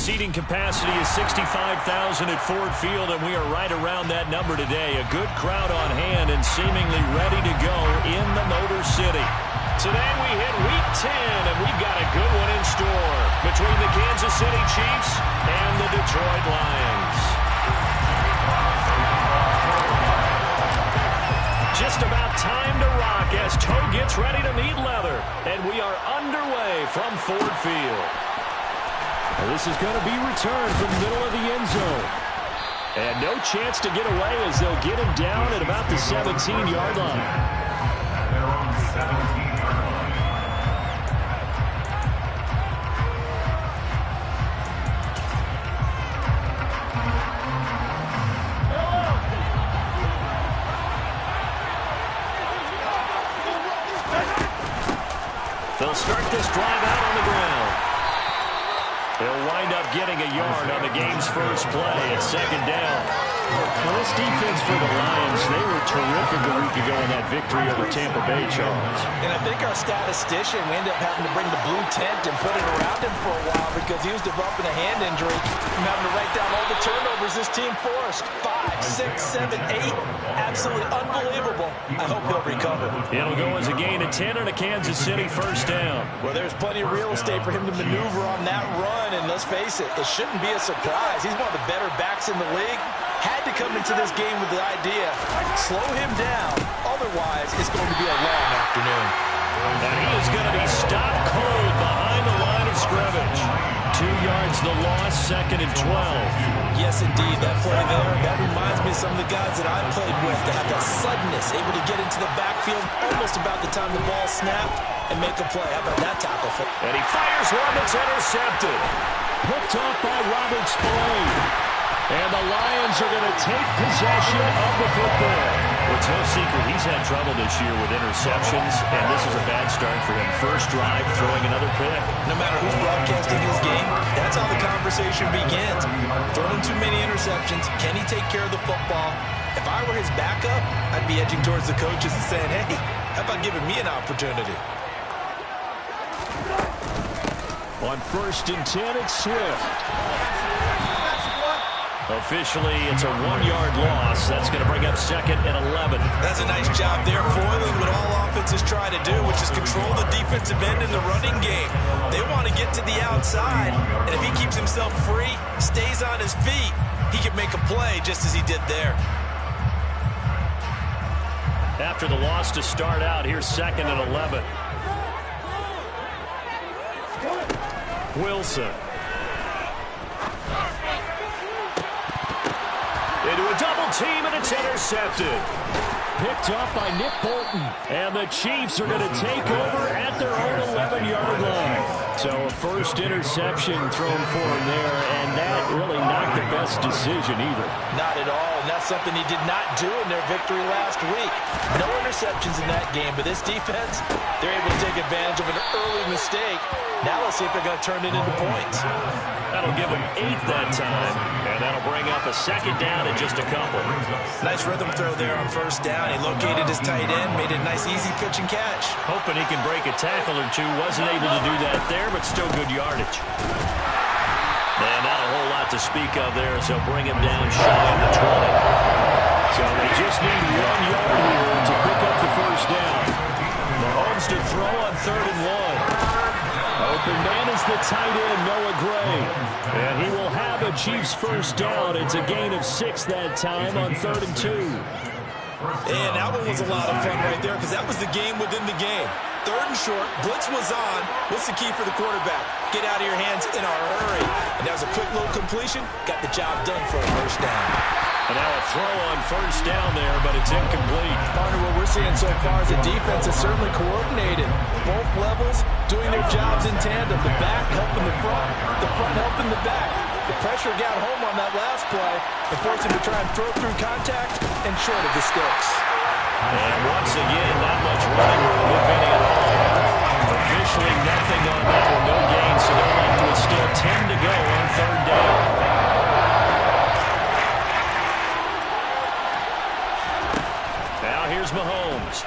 seating capacity is 65,000 at Ford Field, and we are right around that number today. A good crowd on hand and seemingly ready to go in the Motor City. Today we hit Week 10, and we've got a good one in store between the Kansas City Chiefs and the Detroit Lions. Just about time to rock as toe gets ready to meet leather, and we are underway from Ford Field. Well, this is going to be returned from the middle of the end zone. And no chance to get away as they'll get him down at about the 17-yard line. They'll start this drive out on the ground. They'll wind up getting a yard on the game's first play at second down. Well, this defense for the Lions, they were terrific a week ago in that victory over Tampa Bay, Charles. And I think our statistician, we ended up having to bring the blue tent and put it around him for a while because he was developing a hand injury from having to write down all the turnovers this team forced. 5, 6, 7, 8. Absolutely unbelievable. I hope he'll recover. It'll go as a gain of 10 and a Kansas City first down. Well, there's plenty of real estate for him to maneuver on that run, and let's face it, it shouldn't be a surprise. He's one of the better backs in the league. Had to come into this game with the idea, slow him down, otherwise it's going to be a long afternoon. And he is going to be stopped cold behind the line of scrimmage. 2 yards the loss, second and 12. Yes, indeed, that play there, that reminds me of some of the guys that I played with that have that suddenness, able to get into the backfield almost about the time the ball snapped and make a play. How about that tackle? And he fires one that's intercepted. Picked off by Robert Spillane. And the Lions are going to take possession of the football. Well, it's no secret he's had trouble this year with interceptions, and this is a bad start for him. First drive, throwing another pick. No matter who's broadcasting his game, that's how the conversation begins. Throwing too many interceptions, can he take care of the football? If I were his backup, I'd be edging towards the coaches and saying, hey, how about giving me an opportunity? On first and 10, it's Swift. Officially, it's a 1-yard loss. That's going to bring up second and 11. That's a nice job there, foiling what all offenses try to do, which is control the defensive end in the running game. They want to get to the outside, and if he keeps himself free, stays on his feet, he can make a play just as he did there. After the loss to start out, here's second and 11. Wilson. Into a double team, and it's intercepted. Picked off by Nick Bolton. And the Chiefs are going to take over at their own 11-yard line. So a first interception thrown for him there, and that really not the best decision either. Not at all, and that's something he did not do in their victory last week. No interceptions in that game, but this defense, they're able to take advantage of an early mistake. Now let's see if they're going to turn it into points. That'll give him 8 that time, and that'll bring up a second down in just a couple. Nice rhythm throw there on first down. He located his tight end, made it a nice, easy pitch and catch. Hoping he can break a tackle or two. Wasn't able to do that there, but still good yardage. And not a whole lot to speak of there, so bring him down shy of the 20. So they just need 1 yard here to pick up the first down. Mahomes to throw on 3rd and 1. Open man is the tight end, Noah Gray. And he will have a Chiefs first down. It's a gain of 6 that time on 3rd and 2. And that one was a lot of fun right there because that was the game within the game. 3rd and short, blitz was on. What's the key for the quarterback? Get out of your hands in a hurry. And that was a quick little completion. Got the job done for a first down. And now a throw on first down there, but it's incomplete. Partner, what we're seeing so far is the defense is certainly coordinated. Both levels doing their jobs in tandem. The back helping the front helping the back. The pressure got home on that last play and forced him to try and throw through contact and short of the sticks. And once again, not much running room, if any at all. Officially nothing on that one, no gain, so they're left with still 10 to go on 3rd down. Now here's Mahomes.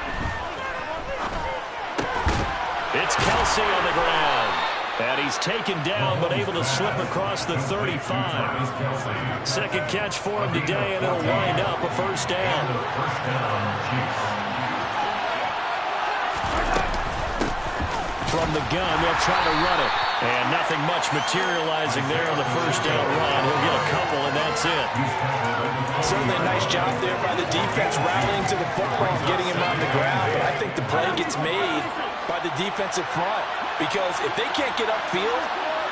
It's Kelsey on the ground. And he's taken down, but able to slip across the 35. Second catch for him today, and it'll wind up a first down. From the gun, they'll try to run it. And nothing much materializing there on the first down run. He'll get a couple, and that's it. Certainly a nice job there by the defense, rallying to the football and getting him on the ground. But I think the play gets made by the defensive front. Because if they can't get upfield,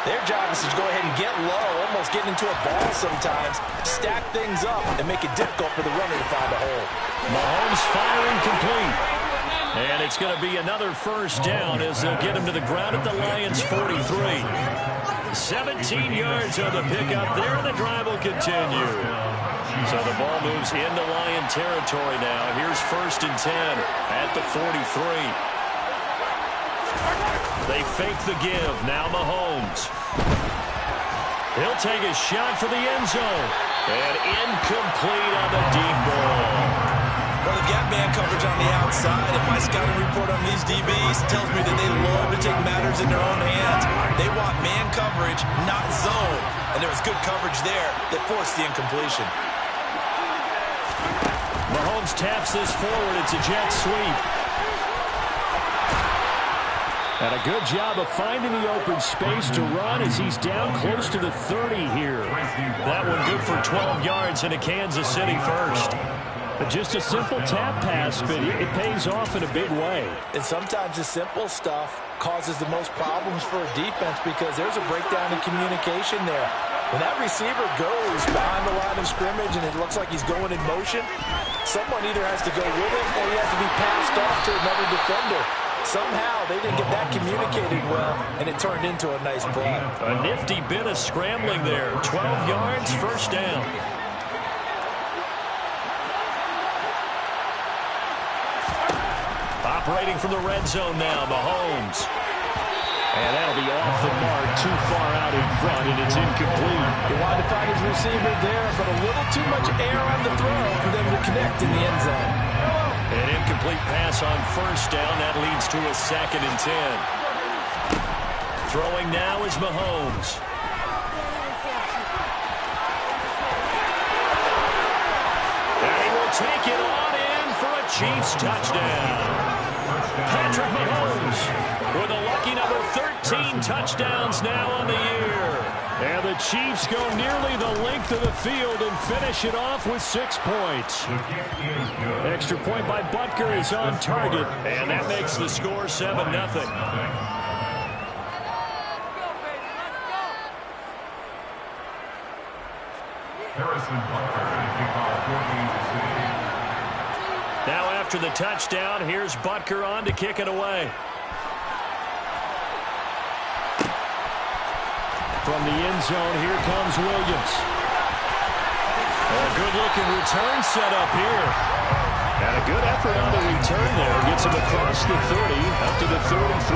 their job is to go ahead and get low, almost get into a ball sometimes, stack things up, and make it difficult for the runner to find a hole. Mahomes firing complete. And it's going to be another first down as they'll get him to the ground at the Lions' 43. 17 yards on the pickup there, and the drive will continue. So the ball moves into Lion territory now. Here's 1st and 10 at the 43. They fake the give. Now Mahomes. He'll take a shot for the end zone. And incomplete on the deep ball. Well, they've got man coverage on the outside, and my scouting report on these DBs tells me that they love to take matters in their own hands. They want man coverage, not zone. And there was good coverage there that forced the incompletion. Mahomes taps this forward. It's a jet sweep. And a good job of finding the open space to run as he's down close to the 30 here. That one good for 12 yards into Kansas City first. But just a simple tap pass, but it pays off in a big way. And sometimes the simple stuff causes the most problems for a defense because there's a breakdown in communication there. When that receiver goes behind the line of scrimmage and it looks like he's going in motion, someone either has to go with him or he has to be passed off to another defender. Somehow they didn't get that communicated well, and it turned into a nice play. A nifty bit of scrambling there. 12 yards, first down. Operating from the red zone now, Mahomes. And that'll be off the mark, too far out in front, and it's incomplete. He wanted to find his receiver there, but a little too much air on the throw for them to connect in the end zone. An incomplete pass on first down. That leads to a 2nd and 10. Throwing now is Mahomes. And he will take it on in for a Chiefs touchdown. Patrick Mahomes with a lucky number 13 touchdowns now on the year. And the Chiefs go nearly the length of the field and finish it off with 6 points. Extra point by Butker is on target, and that makes the score 7-0. Now after the touchdown, here's Butker on to kick it away. From the end zone, here comes Williams. A good-looking return set up here. And a good effort on the return there. Gets him across the 30, up to the 33.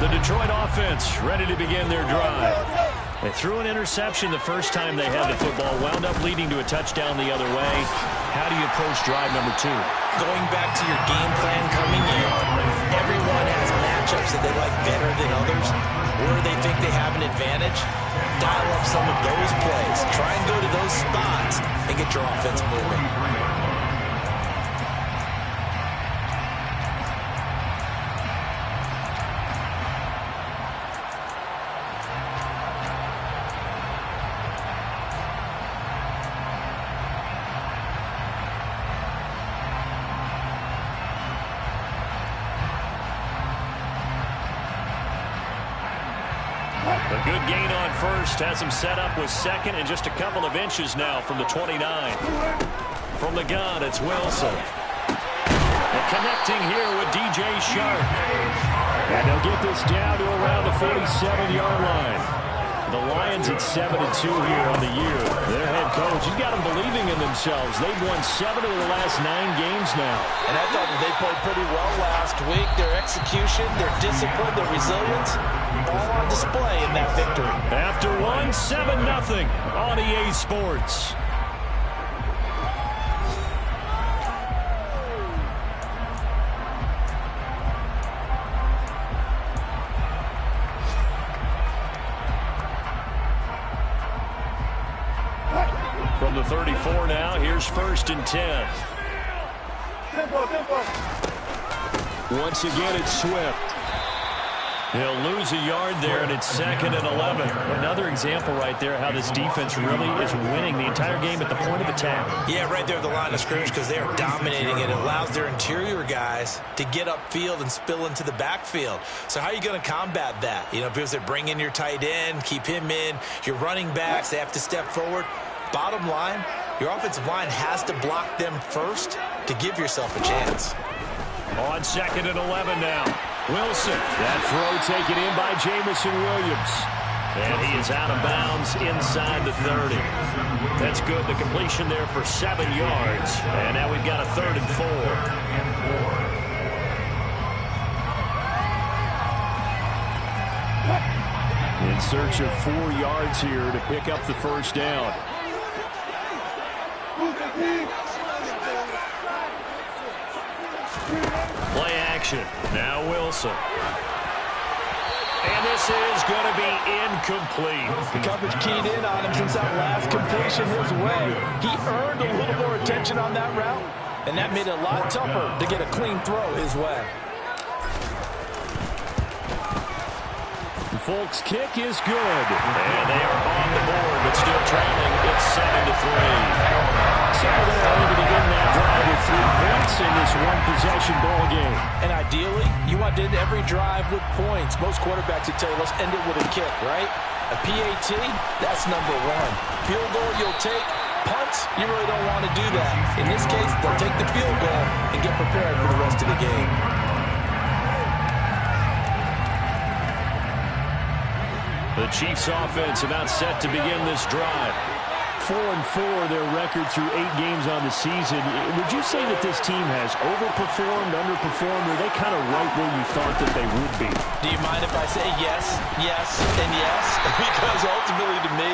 The Detroit offense ready to begin their drive. They threw an interception the first time they had the football, wound up leading to a touchdown the other way. How do you approach drive number 2? Going back to your game plan coming in, everyone has matchups that they like better than others. Where they think they have an advantage, dial up some of those plays. Try and go to those spots and get your offense moving. A good gain on first has him set up with 2nd and just a couple of inches now from the 29. From the gun, it's Wilson. And connecting here with DJ Sharp. And they'll get this down to around the 47-yard line. The Lions at 7-2 here on the year. Their head coach, he's got them believing in themselves. They've won 7 of their last 9 games now. And I thought that they played pretty well last week. Their execution, their discipline, their resilience, all on display in that victory. After one, 7-0 on EA Sports. 4 now. Here's 1st and 10. Once again, it's Swift. He'll lose a yard there, and it's 2nd and 11. Another example right there how this defense really is winning the entire game at the point of attack. Yeah, right there at the line of scrimmage because they are dominating it. It allows their interior guys to get upfield and spill into the backfield. So how are you going to combat that? You know, because they bring in your tight end, keep him in. Your running backs, they have to step forward. Bottom line, your offensive line has to block them first to give yourself a chance. On 2nd and 11 now. Wilson. That throw taken in by Jamison Williams. And he is out of bounds inside the 30. That's good. The completion there for 7 yards. And now we've got a 3rd and 4. In search of 4 yards here to pick up the first down. Play action. Now Wilson. And this is going to be incomplete. The coverage keyed in on him since that last completion his way. He earned a little more attention on that route, and that made it a lot tougher to get a clean throw his way. Folks' kick is good. And they are on the board, but still trailing. It's 7-3. So they're able to begin that drive with 3 points in this one-possession ball game. And ideally, you want to end every drive with points. Most quarterbacks would tell you, let's end it with a kick, right? A PAT, that's number 1. Field goal you'll take. Punts, you really don't want to do that. In this case, they'll take the field goal and get prepared for the rest of the game. The Chiefs offense about set to begin this drive. 4-4 their record through 8 games on the season. Would you say that this team has overperformed, underperformed, or are they kind of right where you thought that they would be? Do you mind if I say yes, yes, and yes? Because ultimately to me,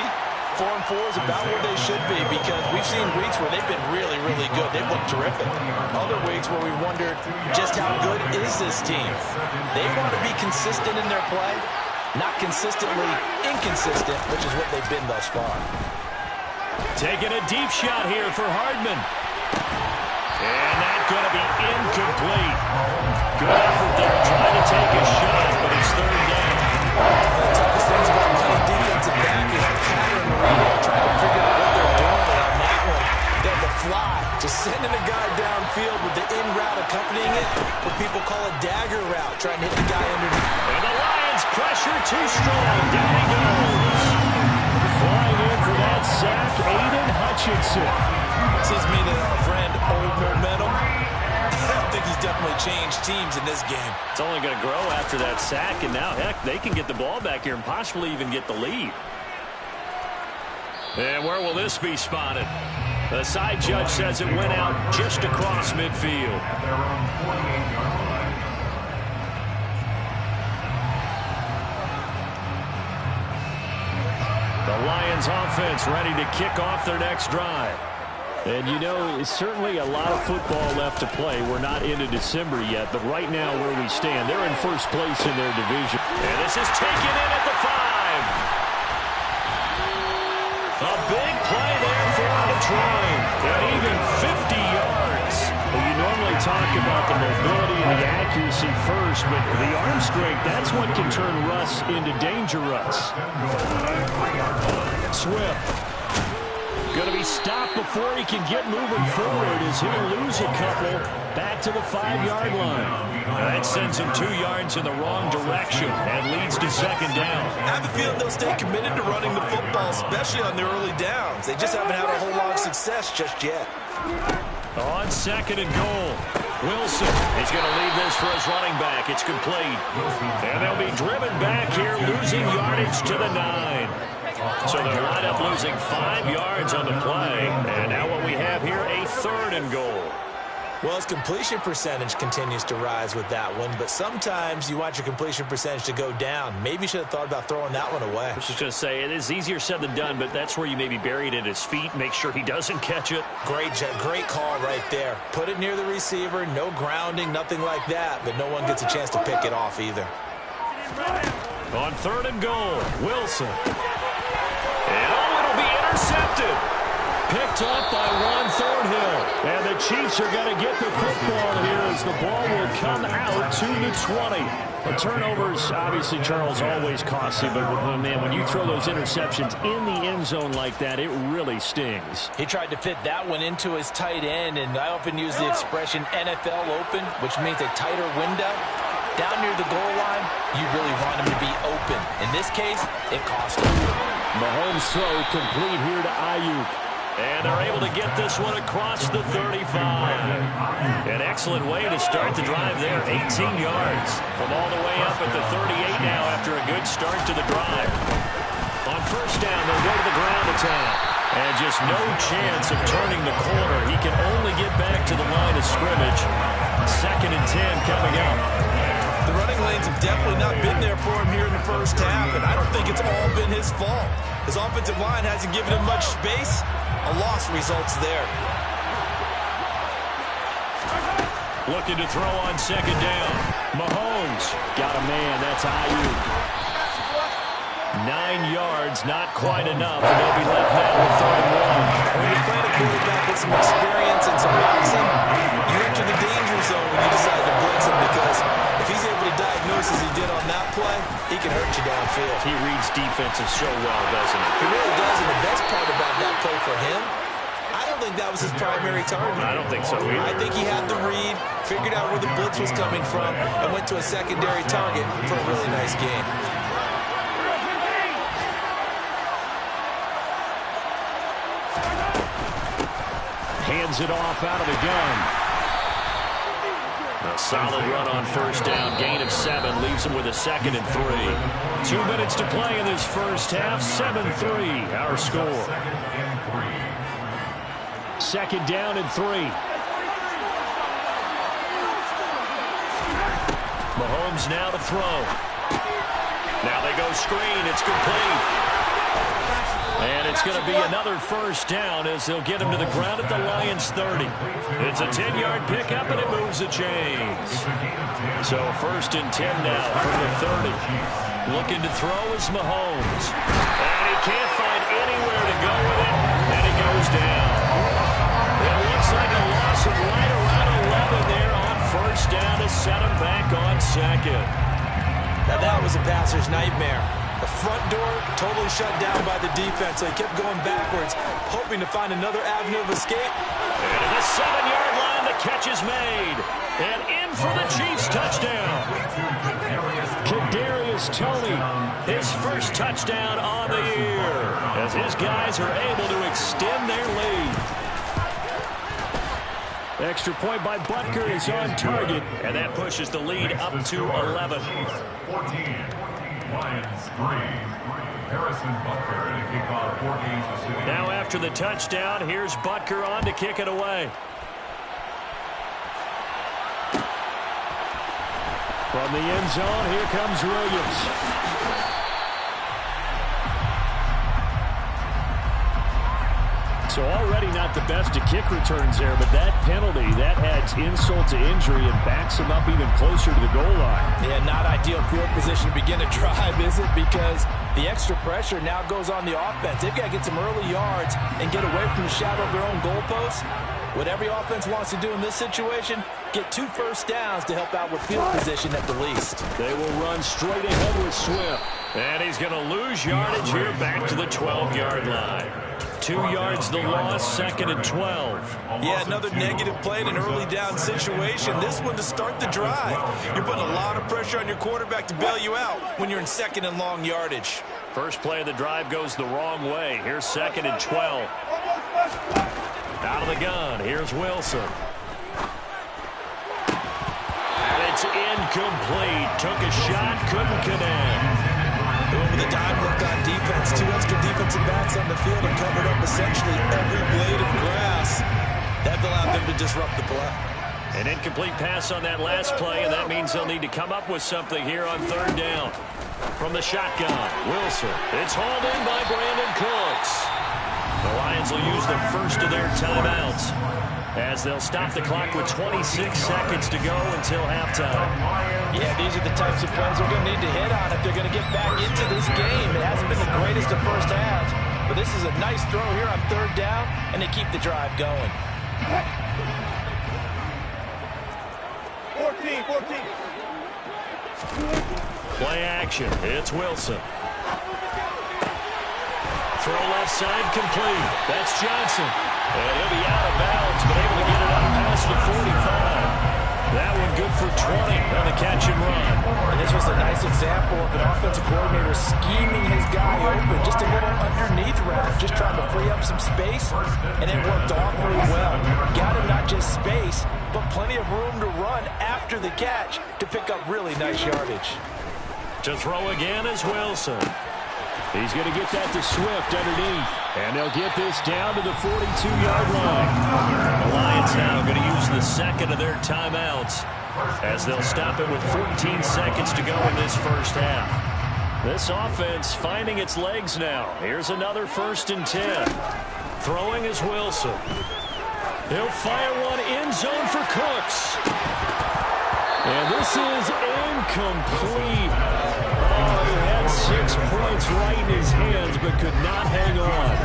4-4 is about where they should be because we've seen weeks where they've been really, really good. They've looked terrific. Other weeks where we've wondered just how good is this team. They want to be consistent in their play. Not consistently inconsistent, which is what they've been thus far. Taking a deep shot here for Hardman. And that's going to be incomplete. Good effort there trying to take a shot, but it's 3rd down. The toughest things about playing defensive back is pattern reading, trying to figure out what they're doing. And on that one, they had to fly, just sending a guy downfield with the in route accompanying it, what people call a dagger route, trying to hit the guy underneath. And the Lions pressure too strong. Down he goes. Flying in for that sack, Aiden Hutchinson. Seems to me that our friend, Old Momentum, I think he's definitely changed teams in this game. It's only going to grow after that sack, and now, heck, they can get the ball back here and possibly even get the lead. And where will this be spotted? The side judge says it went out just across midfield. The Lions offense ready to kick off their next drive. And you know, it's certainly a lot of football left to play. We're not into December yet, but right now where we stand, they're in first place in their division. And this is taken in at the 5. A big play there for Detroit. And even 50 yards. Well, you normally talk about the mobility and the accuracy first, but the arm strength, that's what can turn Russ into danger Russ. Swift. Going to be stopped before he can get moving forward as he'll lose a couple back to the 5-yard line. That sends him 2 yards in the wrong direction and leads to 2nd down. I have a feeling they'll stay committed to running the football, especially on their early downs. They just haven't had a whole lot of success just yet. On 2nd and goal, Wilson is going to leave this for his running back. It's complete. And they'll be driven back here, losing yardage to the 9. So they'll line up losing 5 yards on the play. And now what we have here, a 3rd and goal. Well, his completion percentage continues to rise with that one, but sometimes you want your completion percentage to go down. Maybe you should have thought about throwing that one away. I was just going to say, it is easier said than done, but that's where you maybe bury it at his feet, make sure he doesn't catch it. Great call right there. Put it near the receiver, no grounding, nothing like that, but no one gets a chance to pick it off either. On 3rd and goal, Wilson. And it'll be intercepted. picked up by Juan Thornhill. And the Chiefs are going to get the football here as the ball will come out to the 20. The turnovers, obviously, Charles, always costly, but man, when you throw those interceptions in the end zone like that, it really stings. He tried to fit that one into his tight end, and I often use the expression NFL open, which means a tighter window. Down near the goal line, you really want him to be open. In this case, it cost him. Mahomes' throw complete here to Ayuk. And they're able to get this one across the 35. An excellent way to start the drive there. 18 yards from all the way up at the 38 now after a good start to the drive. On first down, they'll go to the ground attack. And just no chance of turning the corner. He can only get back to the line of scrimmage. 2nd and 10 coming up. The running lanes have definitely not been there for him here in the first half, and I don't think it's all been his fault. His offensive line hasn't given him much space. A loss results there. Looking to throw on 2nd down. Mahomes got a man. That's Ayuk. 9 yards, not quite enough, and they'll be left out with 3rd and 1. When you're playing a quarterback with some experience and some boxing, you enter the danger zone when you decide to blitz him, because if he's able to diagnose as he did on that play, he can hurt you downfield. He reads defenses so well, doesn't he? He really does, and the best part about that play for him, I don't think that was his primary target. I don't think so either. I think he had the read, figured out where the blitz was coming from, and went to a secondary target for a really nice game. Hands it off out of the gun. A solid run on first down. Gain of 7 leaves him with a 2nd and 3. 2 minutes to play in this first half. 7-3 our score. 2nd down and 3. Mahomes now to throw. Now they go screen. It's complete. And it's going to be another first down as they'll get him to the ground at the Lions' 30. It's a 10-yard pickup, and it moves the chains. So 1st and 10 now from the 30. Looking to throw is Mahomes. And he can't find anywhere to go with it, and he goes down. It looks like a loss of right around 11 there on first down to set him back on 2nd. Now that was a passer's nightmare. The front door totally shut down by the defense, so he kept going backwards, hoping to find another avenue of escape. And at the 7-yard line, the catch is made. And in for the Chiefs touchdown. Kadarius Toney, his first touchdown on the year, as his guys are able to extend their lead. Extra point by Butker is on target, and that pushes the lead up to 11. 14. Lions 3. Harrison Butker to kick off 4 games to 6. Now after the touchdown, here's Butker on to kick it away. From the end zone, here comes Williams. So already not the best of kick returns there, but that penalty, that adds insult to injury and backs him up even closer to the goal line. Yeah, not ideal field position to begin a drive, is it? Because the extra pressure now goes on the offense. They've got to get some early yards and get away from the shadow of their own goalposts. What every offense wants to do in this situation, get 2 first downs to help out with field position at the least. They will run straight ahead with Swift. And he's going to lose yardage here back to the 12-yard line. 2 yards the loss, 2nd and 12. Yeah, another negative play in an early down situation. This one to start the drive. You're putting a lot of pressure on your quarterback to bail you out when you're in 2nd and long yardage. First play of the drive goes the wrong way. Here's 2nd and 12. Out of the gun, here's Wilson. And it's incomplete. Took a shot, couldn't connect. With a dime look on defense, 2 extra defensive backs on the field and covered up essentially every blade of grass. That allowed them to disrupt the play. An incomplete pass on that last play, and that means they'll need to come up with something here on 3rd down. From the shotgun, Wilson. It's hauled in by Brandon Cooks. The Lions will use the first of their timeouts as they'll stop the clock with 26 seconds to go until halftime. Yeah, these are the types of plays they're going to need to hit on if they're going to get back into this game. It hasn't been the greatest of first halves, But this is a nice throw here on third down, and they keep the drive going. 14. Play action. It's Wilson. Throw left side complete. That's Johnson. And he'll be out of bounds, but able to get it out past the 45. That one good for 20 on the catch and run. And this was a nice example of an offensive coordinator scheming his guy open. Just a little underneath route, just trying to free up some space, and it worked awfully well. Got him not just space, but plenty of room to run after the catch to pick up really nice yardage. To throw again is Wilson. He's going to get that to Swift underneath. And they'll get this down to the 42-yard line. The Lions now going to use the second of their timeouts as they'll stop it with 14 seconds to go in this first half. This offense finding its legs now. Here's another 1st and 10. Throwing is Wilson. He'll fire one end zone for Cooks. And this is incomplete. Oh, he had 6 points right in his hands, but could not hang on.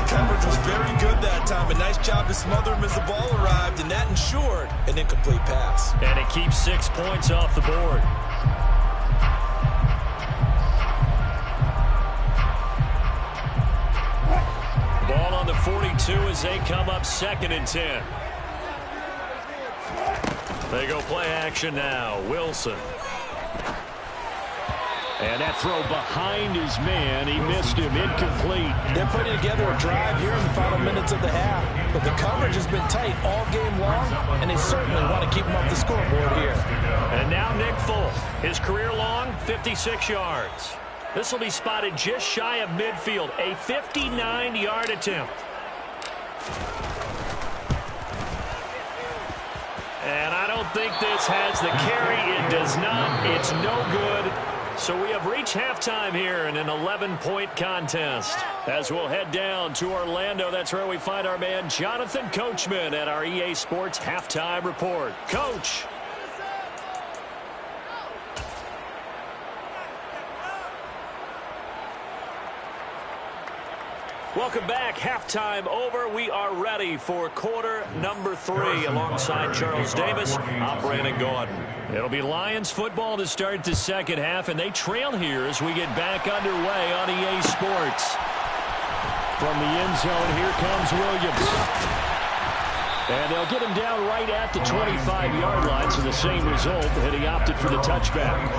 Coverage was very good that time. A nice job to smother him as the ball arrived, and that ensured an incomplete pass. And it keeps 6 points off the board. Ball on the 42 as they come up 2nd and 10. They go play action now. Wilson. And that throw behind his man. He missed him. Incomplete. They're putting together a drive here in the final minutes of the half. But the coverage has been tight all game long, and they certainly want to keep him off the scoreboard here. And now Nick Folk. His career long, 56 yards. This will be spotted just shy of midfield. A 59-yard attempt. And I don't think this has the carry. It does not. It's no good. So we have reached halftime here in an 11-point contest. As we'll head down to Orlando, that's where we find our man Jonathan Coachman at our EA Sports Halftime Report. Coach. Welcome back. Halftime over. We are ready for quarter number 3 alongside Charles Davis. I'm Brandon Gordon. It'll be Lions football to start the second half, and they trail here as we get back underway on EA Sports. From the end zone, here comes Williams. And they'll get him down right at the 25-yard line, so the same result, and he opted for the touchback.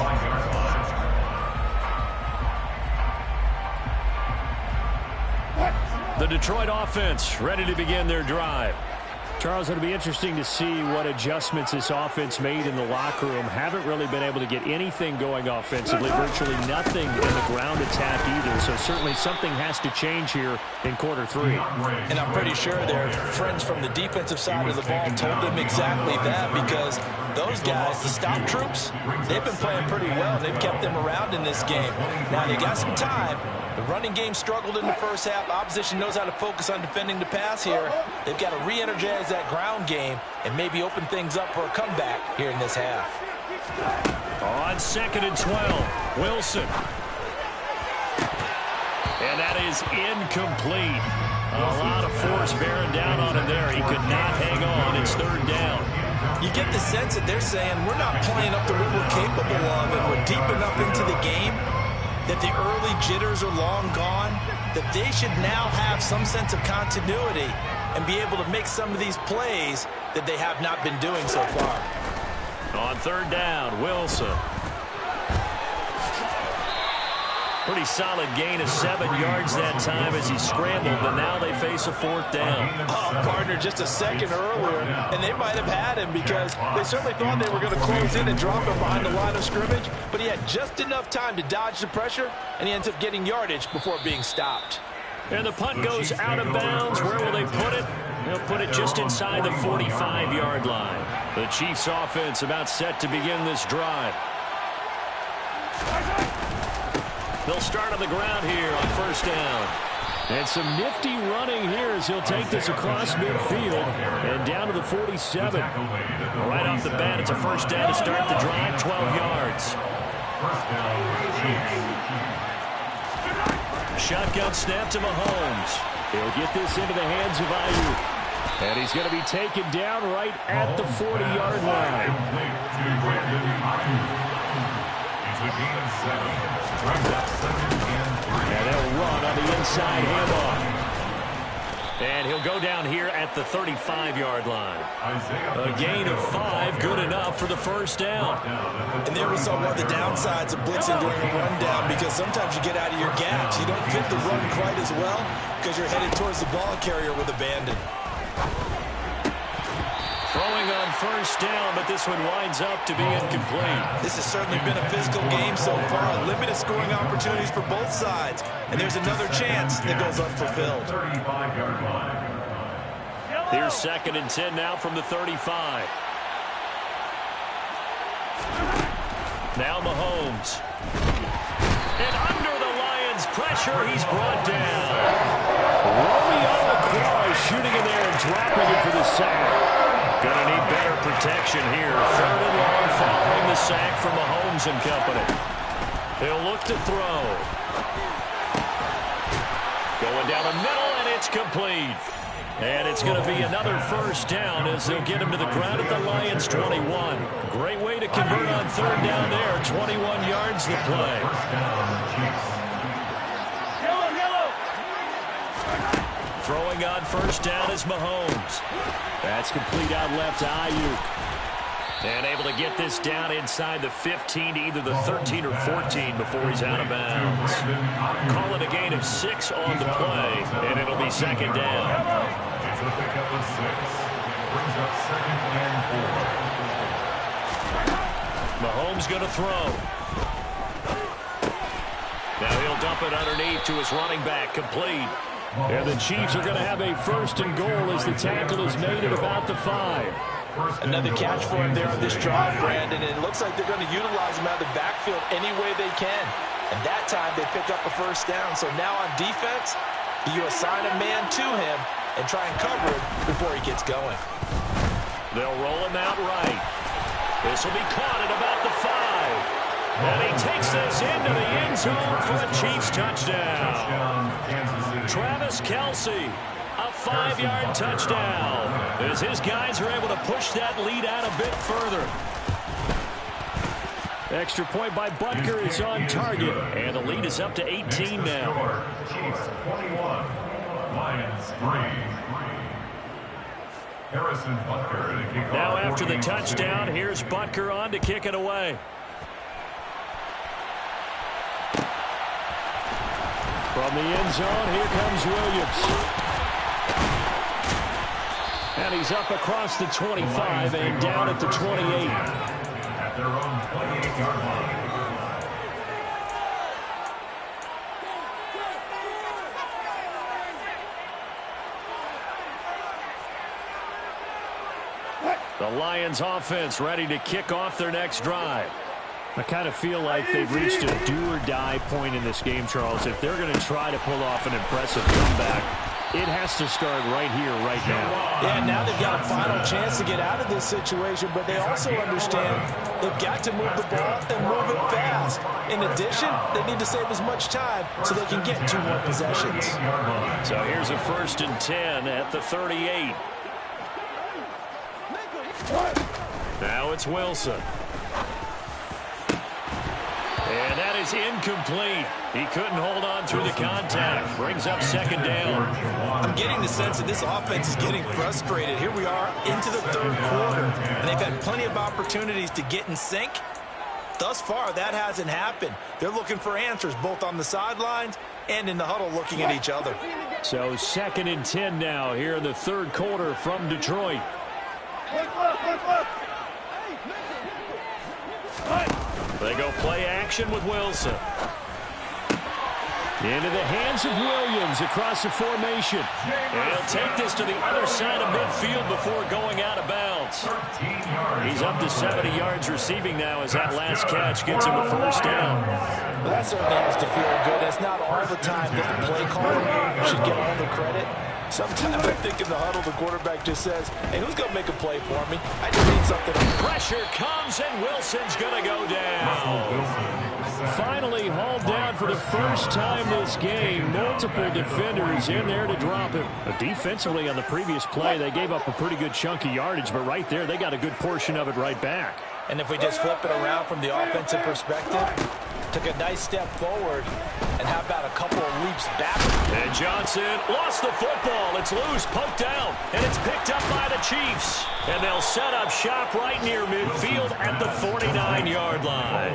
The Detroit offense ready to begin their drive. Charles, it'll be interesting to see what adjustments this offense made in the locker room. Haven't really been able to get anything going offensively, virtually nothing in the ground attack either. So certainly something has to change here in quarter 3. And I'm pretty sure their friends from the defensive side of the ball told them exactly that, because those guys, the stop troops, they've been playing pretty well. They've kept them around in this game. Now they got some time. The running game struggled in the first half. Opposition knows how to focus on defending the pass here. They've got to re-energize that ground game and maybe open things up for a comeback here in this half. On 2nd and 12, Wilson. And that is incomplete. A lot of force bearing down on him there. He could not hang on. It's 3rd down. You get the sense that they're saying we're not playing up to what we're capable of, and we're deep enough into the game that the early jitters are long gone, that they should now have some sense of continuity and be able to make some of these plays that they have not been doing so far. On 3rd down, Wilson. Pretty solid gain of 7 yards that time as he scrambled, but now they face a 4th down. Oh, partner, just a second earlier, and they might have had him because they certainly thought they were going to close in and drop him behind the line of scrimmage, but he had just enough time to dodge the pressure, and he ends up getting yardage before being stopped. And the punt goes out of bounds. Where will they put it? They'll put it just inside the 45-yard line. The Chiefs offense about set to begin this drive. They'll start on the ground here on 1st down. And some nifty running here as he'll take this across midfield and down to the 47. Right off the bat, it's a 1st down to start the drive, 12 yards. 1st down, Chiefs. Shotgun snap to Mahomes. He'll get this into the hands of Ayuk. And he's going to be taken down right at the 40-yard line. It's a gain of 7. Brings up 2nd and 3. And they'll run on the inside handoff. And he'll go down here at the 35-yard line. A gain of 5, good enough for the first down. And there we saw one of the downsides of blitzing during a rundown, because sometimes you get out of your gaps. You don't fit the run quite as well because you're headed towards the ball carrier with abandon. Throwing on first down, but this one winds up to be incomplete. This has certainly been a physical game so far. Limited scoring opportunities for both sides. And there's another chance that goes unfulfilled. 35-yard line. Here's 2nd and 10 now from the 35. Now Mahomes. And under the Lions' pressure, he's brought down. Romeo Cruz shooting in there and dropping it for the sack. Going to need better protection here. 3rd and long following the sack from Mahomes and company. He'll look to throw. Going down the middle, and it's complete. And it's going to be another first down as they'll get him to the ground at the Lions' 21. Great way to convert on 3rd down there. 21 yards the play. Throwing on first down is Mahomes. That's complete out left to Ayuk. And able to get this down inside the 15 to either the 13 or 14 before he's out of bounds. Call it a gain of 6 on the play, and it'll be 2nd down. It's a pickup of 6. Brings up 2nd and 4. Mahomes going to throw. Now he'll dump it underneath to his running back, complete. And the Chiefs are going to have a 1st and goal as the tackle is made at about the 5. Another catch for him there on this drive, Brandon, and it looks like they're going to utilize him out of the backfield any way they can. And that time they pick up a first down. So now on defense, you assign a man to him and try and cover him before he gets going. They'll roll him out right. This will be caught at about the 5. And he takes this into the end zone for a Chiefs touchdown. Travis Kelce, a 5-yard touchdown, as his guys are able to push that lead out a bit further. Extra point by Butker is on target, and the lead is up to 18 now. Chiefs 21, Lions 3. Harrison Butker to kick off. Now after the touchdown, here's Butker on to kick it away. From the end zone, here comes Williams. And he's up across the 25 and down at the 28. At their own 28-yard line. The Lions offense ready to kick off their next drive. I kind of feel like they've reached a do-or-die point in this game, Charles. If they're going to try to pull off an impressive comeback, it has to start right here, right now. Yeah, now they've got a final chance to get out of this situation, but they also understand they've got to move the ball and move it fast. In addition, they need to save as much time so they can get 2 more possessions. So here's a 1st and 10 at the 38. Now it's Wilson. And that is incomplete. He couldn't hold on through the contact. Brings up 2nd down. I'm getting the sense that this offense is getting frustrated. Here we are into the 3rd quarter, and they've had plenty of opportunities to get in sync. Thus far, that hasn't happened. They're looking for answers both on the sidelines and in the huddle looking at each other. So 2nd and 10 now here in the 3rd quarter from Detroit. They go play action with Wilson. Into the hands of Williams across the formation. And he'll take this to the other side of midfield before going out of bounds. He's up to 70 yards receiving now as that last catch gets him a 1st down. Well, that certainly has to feel good. It's not all the time that the play caller should get all the credit. Sometimes I think in the huddle, the quarterback just says, hey, who's going to make a play for me? I just need something. Pressure comes, and Wilson's going to go down. Finally hauled down for the first time this game. Multiple defenders in there to drop him. Defensively on the previous play, they gave up a pretty good chunk of yardage, but right there, they got a good portion of it right back. And if we just flip it around from the offensive perspective, took a nice step forward, and how about a couple of leaps back? And Johnson lost the football. It's loose, poked down, and it's picked up by the Chiefs. And they'll set up shop right near midfield at the 49-yard line.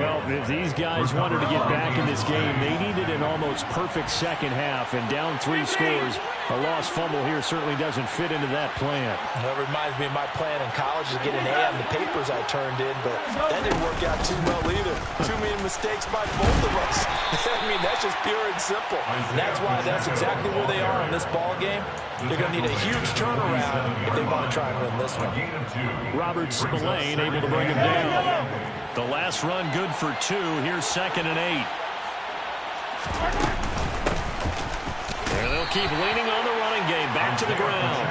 Well, if these guys wanted to get back in this game, they needed an almost perfect second half, and down 3 scores. A lost fumble here certainly doesn't fit into that plan. That reminds me of my plan in college to get an A on the papers I turned in, but that didn't work out too well either. Too many mistakes by both of us. I mean, that's just pure and simple. And that's why that's exactly where they are in this ball game. They're going to need a huge turnaround if they want to try and win this one. Robert Spillane able to bring him down. The last run good for 2. Here's 2nd and 8. And they'll keep leaning on the running game. Back to the ground.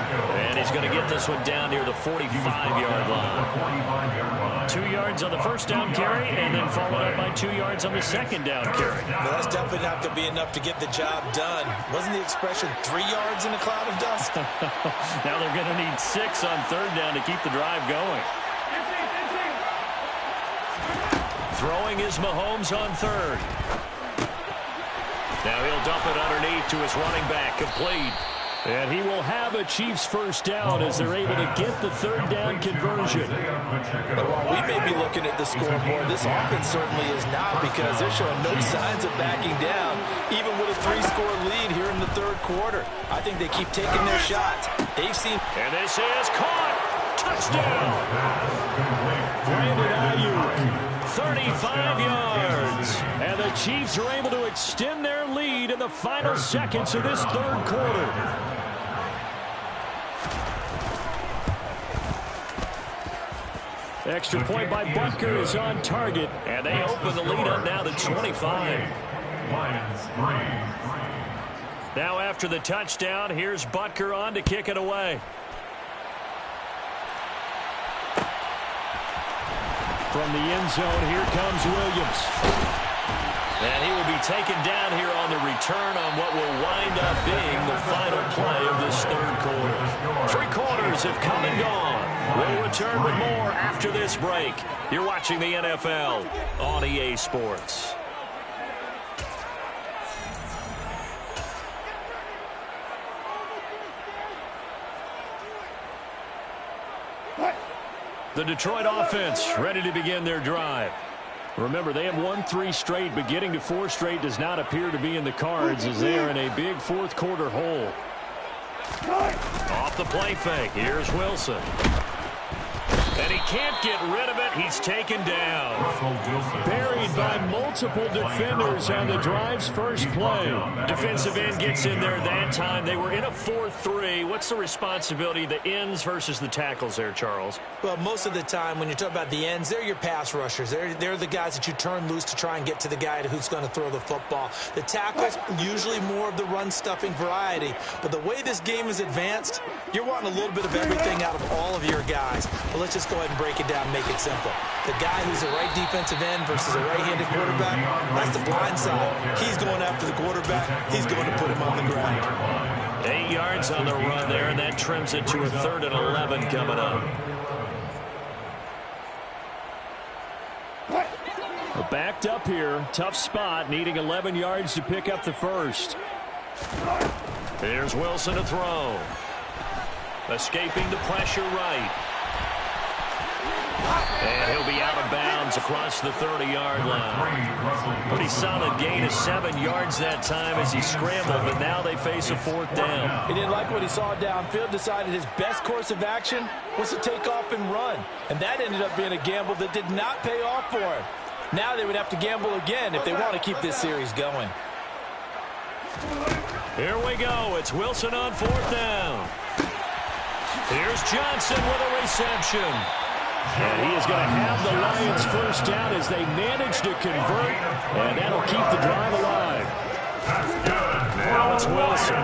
And he's going to get this one down near the 45-yard line. 2 yards on the first down carry, and then followed up by 2 yards on the second down carry. Well, that's definitely not going to be enough to get the job done. Wasn't the expression 3 yards in a cloud of dust? Now they're going to need 6 on 3rd down to keep the drive going. Throwing is Mahomes on 3rd. Now he'll dump it underneath to his running back, complete. And he will have a Chiefs first down as they're able to get the 3rd down conversion. But while we may be looking at the scoreboard, this offense certainly is not, because they're showing no signs of backing down, even with a 3-score lead here in the 3rd quarter. I think they keep taking their shots. They've seen... And this is caught. Touchdown. Brandon Ayuk. 35 yards. And the Chiefs are able to extend their lead in the final seconds of this 3rd quarter. Extra point by Butker is on target. And they open the lead up now to 25. Now after the touchdown, here's Butker on to kick it away. From the end zone, here comes Williams. And he will be taken down here on the return on what will wind up being the final play of this 3rd quarter. 3 quarters have come and gone. We'll return with more after this break. You're watching the NFL on EA Sports. The Detroit offense ready to begin their drive. Remember, they have won 3 straight, but getting to 4 straight does not appear to be in the cards as they are in a big 4th quarter hole. Off the play fake. Here's Wilson. And he can't get rid of it. He's taken down. Buried by multiple defenders on the drive's first play. Defensive end gets in there that time. They were in a 4-3. What's the responsibility, the ends versus the tackles there, Charles? Well, most of the time when you talk about the ends, they're your pass rushers. They're the guys that you turn loose to try and get to the guy who's going to throw the football. The tackles, usually more of the run-stuffing variety. But the way this game is advanced, you're wanting a little bit of everything out of all of your guys. But let's just go ahead and break it down and make it simple. The guy who's a right defensive end versus a right-handed quarterback, that's the blind side. He's going after the quarterback. He's going to put him on the ground. 8 yards on the run there, and that trims it to a 3rd and 11 coming up. Backed up here. Tough spot, needing 11 yards to pick up the first. Here's Wilson to throw. Escaping the pressure right. And he'll be out of bounds across the 30-yard line. Pretty solid gain of 7 yards that time as he scrambled, but now they face a 4th down. He didn't like what he saw downfield, decided his best course of action was to take off and run. And that ended up being a gamble that did not pay off for him. Now they would have to gamble again if they want to keep this series going. Here we go. It's Wilson on 4th down. Here's Johnson with a reception. And he is going to have the Lions first down as they manage to convert, and that'll keep the drive alive. Now it's Wilson.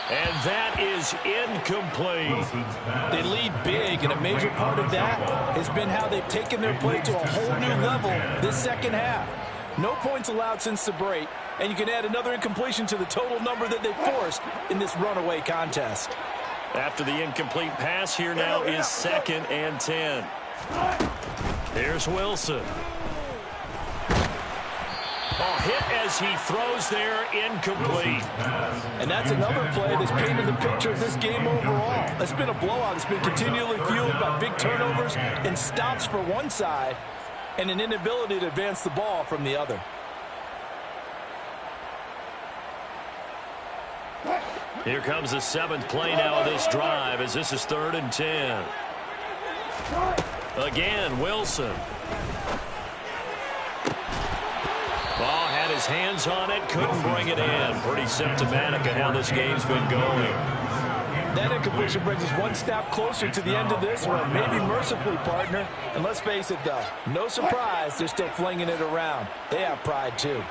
And that is incomplete. They lead big, and a major part of that has been how they've taken their play to a whole new level this second half. No points allowed since the break, and you can add another incompletion to the total number that they forced in this runaway contest. After the incomplete pass, here now is 2nd and 10. Here's Wilson. Oh, hit as he throws there, incomplete. And that's another play that's painted the picture of this game overall. It's been a blowout. It's been continually fueled by big turnovers and stops for one side and an inability to advance the ball from the other. Here comes the 7th play now of this drive as this is 3rd and 10. Again, Wilson. Ball had his hands on it, couldn't bring it in. Pretty symptomatic of how this game's been going. That incompletion brings us one step closer to the end of this one. Maybe mercifully, partner. And let's face it, though, no surprise, they're still flinging it around. They have pride, too.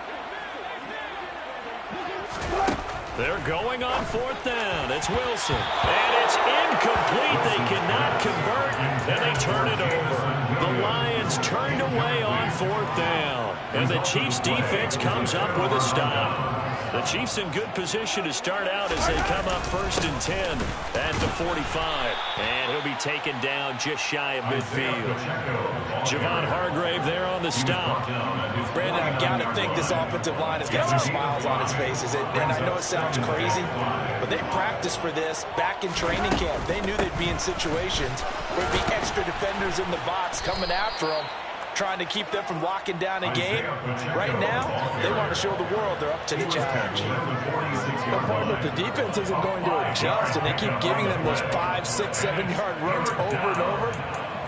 They're going on 4th down. It's Wilson. And it's incomplete. They cannot convert, and they turn it over. The Lions turned away on 4th down. And the Chiefs' defense comes up with a stop. The Chiefs in good position to start out as they come up 1st and 10 at the 45. And he'll be taken down just shy of midfield. Javon Hargrave there on the stop. Brandon, I've got to think this offensive line has got some smiles on its faces. And I know it sounds crazy, but they practiced for this back in training camp. They knew they'd be in situations where there'd be extra defenders in the box coming after them, trying to keep them from locking down a game. Right now, they want to show the world they're up to the challenge. But partner, if the defense isn't going to adjust and they keep giving them those 5, 6, 7-yard runs over and over,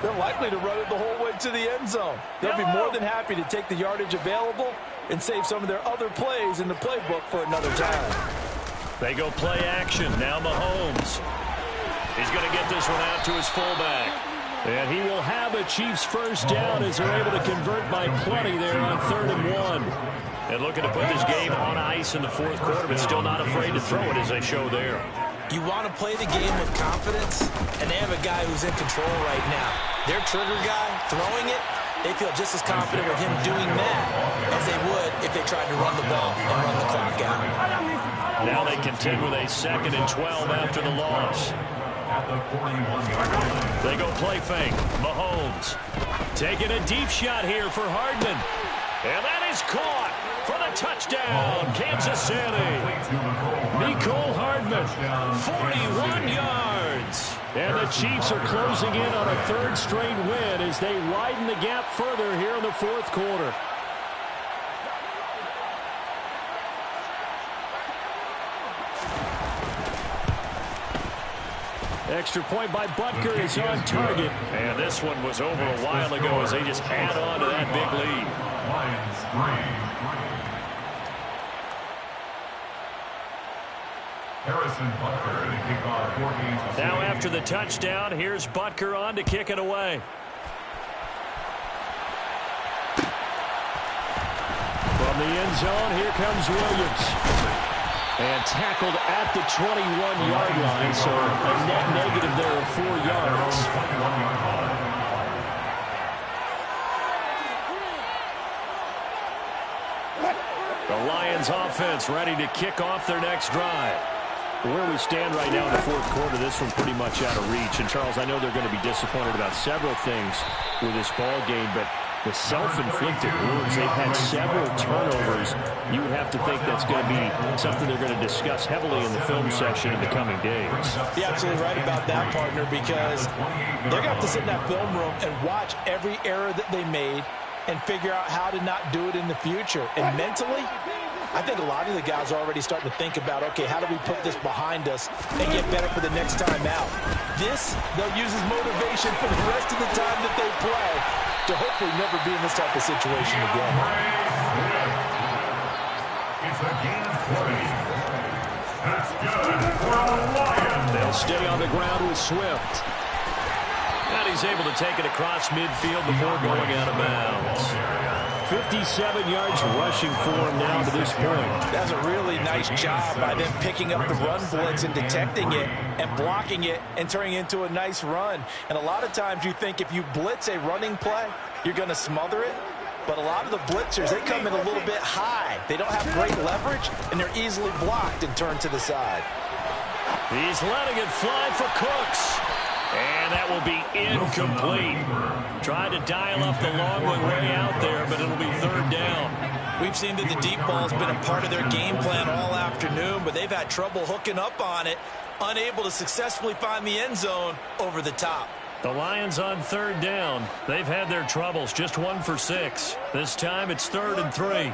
they're likely to run it the whole way to the end zone. They'll be more than happy to take the yardage available and save some of their other plays in the playbook for another time. They go play action. Now Mahomes. He's going to get this one out to his fullback. And he will have a Chiefs first down as they're able to convert by plenty there on 3rd and 1. And looking to put this game on ice in the 4th quarter, but still not afraid to throw it as they show there. You want to play the game with confidence, and they have a guy who's in control right now. Their trigger guy throwing it, they feel just as confident with him doing that as they would if they tried to run the ball and run the clock out. Now they contend with a 2nd and 12 after the loss. They go play fake. Mahomes taking a deep shot here for Hardman. And that is caught for the touchdown, Kansas City. Mecole Hardman, 41 yards. And the Chiefs are closing in on a 3rd straight win as they widen the gap further here in the 4th quarter. Extra point by Butker is on target. And this one was over a while ago as they just add on to that big lead. Lions 3. Harrison Butker to kick off 4 games. Now after the touchdown, here's Butker on to kick it away. From the end zone, here comes Williams. And tackled at the 21-yard line, so a net negative there of 4 yards. The Lions offense ready to kick off their next drive. Where we stand right now in the 4th quarter, this one's pretty much out of reach. And, Charles, I know they're going to be disappointed about several things with this ball game, but the self-inflicted wounds, they've had several turnovers. You would have to think that's going to be something they're going to discuss heavily in the film section in the coming days. You're absolutely right about that, partner, because they're going to have to sit in that film room and watch every error that they made and figure out how to not do it in the future. And mentally, I think a lot of the guys are already starting to think about, okay, how do we put this behind us and get better for the next time out? This, they'll use as motivation for the rest of the time that they play to hopefully never be in this type of situation again. It's a gain of 20. That's good for the Lions. They'll stay on the ground with Swift. And And he's able to take it across midfield before going out of bounds. 57 yards rushing for him now to this point. That's a really nice job by them picking up the run blitz and detecting it and blocking it and turning it into a nice run. And a lot of times you think if you blitz a running play, you're going to smother it. But a lot of the blitzers, they come in a little bit high. They don't have great leverage, and they're easily blocked and turned to the side. He's letting it fly for Cooks. And that will be incomplete. Tried to dial up the long way out there, but it'll be third down. We've seen that the deep ball has been a part of their game plan all afternoon, but they've had trouble hooking up on it, unable to successfully find the end zone over the top. The Lions on third down. They've had their troubles, just 1 for 6. This time it's 3rd and 3.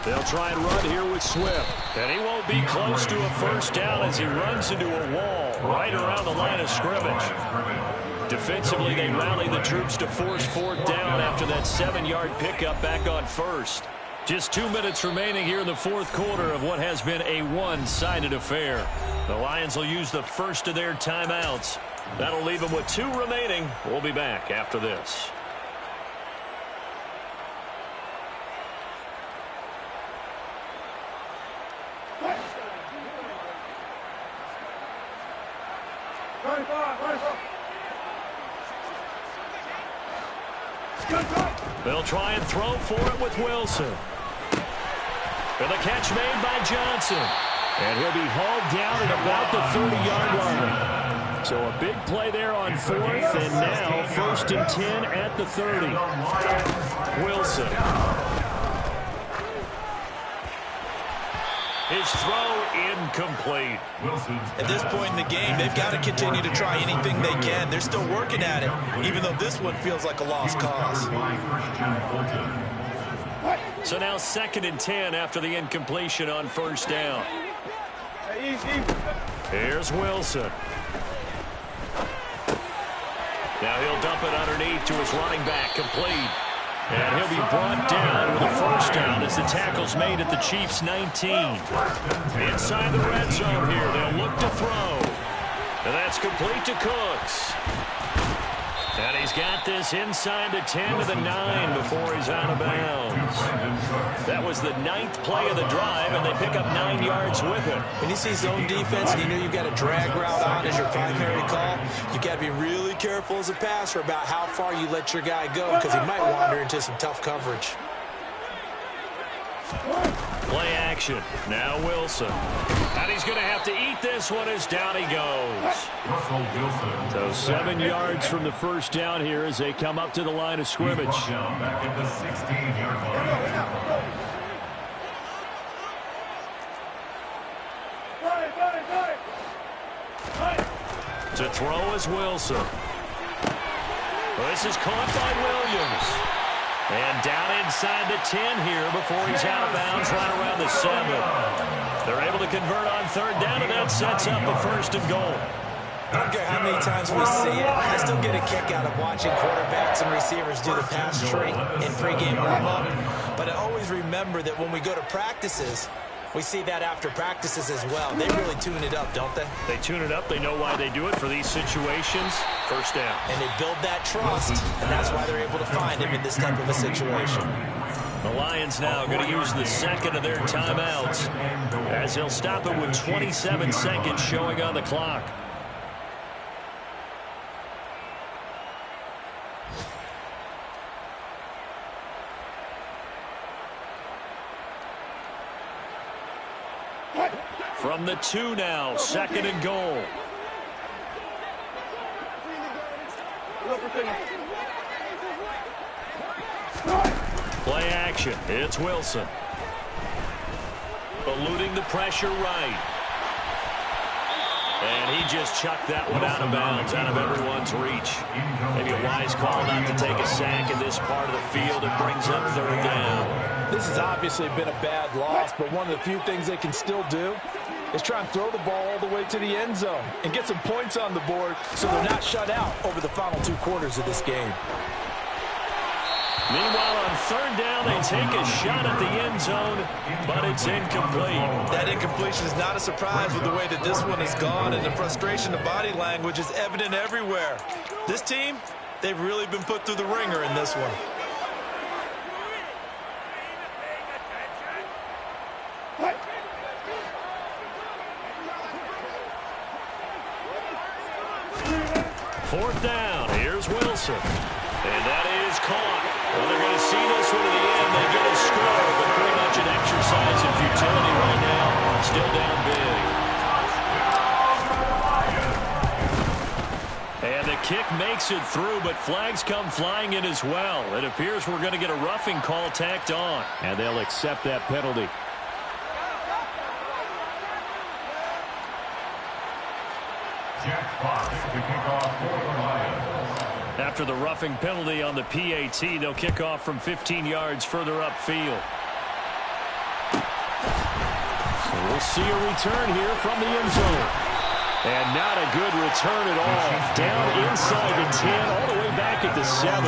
They'll try and run here with Swift. And he won't be close to a first down as he runs into a wall right around the line of scrimmage. Defensively, they rally the troops to force 4th down after that 7-yard pickup back on 1st. Just 2 minutes remaining here in the 4th quarter of what has been a one-sided affair. The Lions will use the first of their timeouts. That'll leave them with 2 remaining. We'll be back after this. They'll try and throw for it with Wilson. And the catch made by Johnson. And he'll be hauled down at about the 30-yard line. So a big play there on 4th, and now 1st and 10 at the 30. Wilson. His throw incomplete. At this point in the game, they've got to continue to try anything they can. They're still working at it, even though this one feels like a lost cause. So now 2nd and 10 after the incompletion on 1st down. Here's Wilson. Now he'll dump it underneath to his running back, complete. And he'll be brought down with a first down as the tackle's made at the Chiefs' 19. Inside the red zone here, they'll look to throw. And that's complete to Cooks. And he's got this inside the 10 to the 9 before he's out of bounds. That was the 9th play of the drive, and they pick up 9 yards with it. When you see zone defense and you know you've got a drag route on as your primary call, you've got to be really careful as a passer about how far you let your guy go because he might wander into some tough coverage. Play action. Now Wilson. And he's going to have to eat this one as down he goes. So 7 yards from the first down here as they come up to the line of scrimmage. Back at the 16-yard line. To throw is Wilson. This is caught by Williams. And down inside the 10 here before he's out of bounds right around the 7. They're able to convert on 3rd down, and that sets up a 1st and goal. I don't care how many times we see it. I still get a kick out of watching quarterbacks and receivers do the pass tree in pregame warm-up. But I always remember that when we go to practices, we see that after practices as well. They really tune it up, don't they? They tune it up. They know why they do it for these situations. First down. And they build that trust, and that's why they're able to find him in this type of a situation. The Lions now going to use the 2nd of their timeouts as they'll stop it with 27 seconds showing on the clock. From the 2 now, 2nd and goal. Play action. It's Wilson. Eluding the pressure right. And he just chucked that one out of bounds, out of everyone's reach. Maybe a wise call not to take a sack in this part of the field. It brings up 3rd down. This has obviously been a bad loss, but one of the few things they can still do is try and throw the ball all the way to the end zone and get some points on the board so they're not shut out over the final 2 quarters of this game. Meanwhile, on third down, they take a shot at the end zone, but it's incomplete. That incompletion is not a surprise with the way that this one has gone, and the frustration of body language is evident everywhere. This team, they've really been put through the ringer in this one. Fourth down, here's Wilson. And that is caught. Well, they're going to see this one to the end. They get a score, but pretty much an exercise in futility right now. Still down big. And the kick makes it through, but flags come flying in as well. It appears we're going to get a roughing call tacked on. And they'll accept that penalty. Jack Fox to kick off for the Lions. After the roughing penalty on the PAT, they'll kick off from 15 yards further upfield. So we'll see a return here from the end zone. And not a good return at all. Down inside the 10, all the way back at the 7.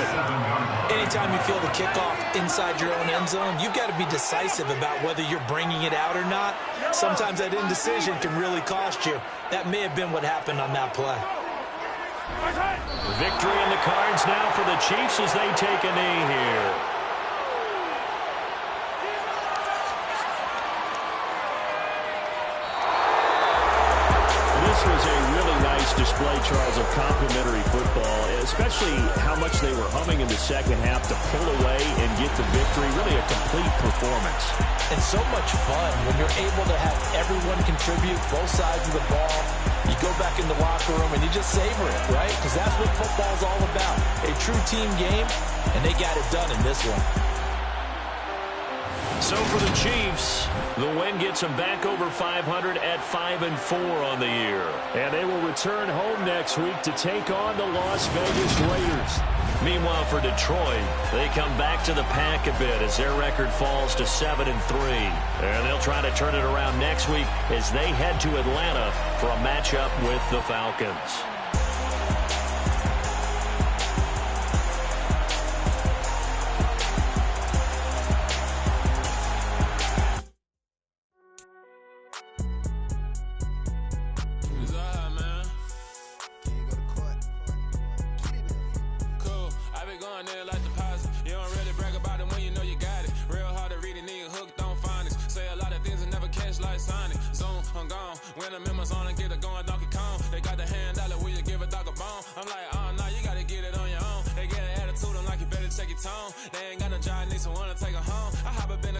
Anytime you feel the kickoff inside your own end zone, you've got to be decisive about whether you're bringing it out or not. Sometimes that indecision can really cost you. That may have been what happened on that play. Victory in the cards now for the Chiefs as they take a knee here. This was a really nice display, Charles, of complimentary football, especially how much they were humming in the second half to pull away and get the victory. Really a complete performance. And so much fun when you're able to have everyone contribute, both sides of the ball. You go back in the locker room and you just savor it, right? Because that's what football's all about. A true team game, and they got it done in this one. So for the Chiefs, the win gets them back over 500 at 5-4 on the year. And they will return home next week to take on the Las Vegas Raiders. Meanwhile, for Detroit, they come back to the pack a bit as their record falls to 7-3. And they'll try to turn it around next week as they head to Atlanta for a matchup with the Falcons. When the members on and get it going Donkey Kong, they got the hand dollar, will you give a dog a bone? I'm like, oh no, you gotta get it on your own. They get an attitude, I'm like, you better check your tone. They ain't got no job, need someone to take her home. I hop up in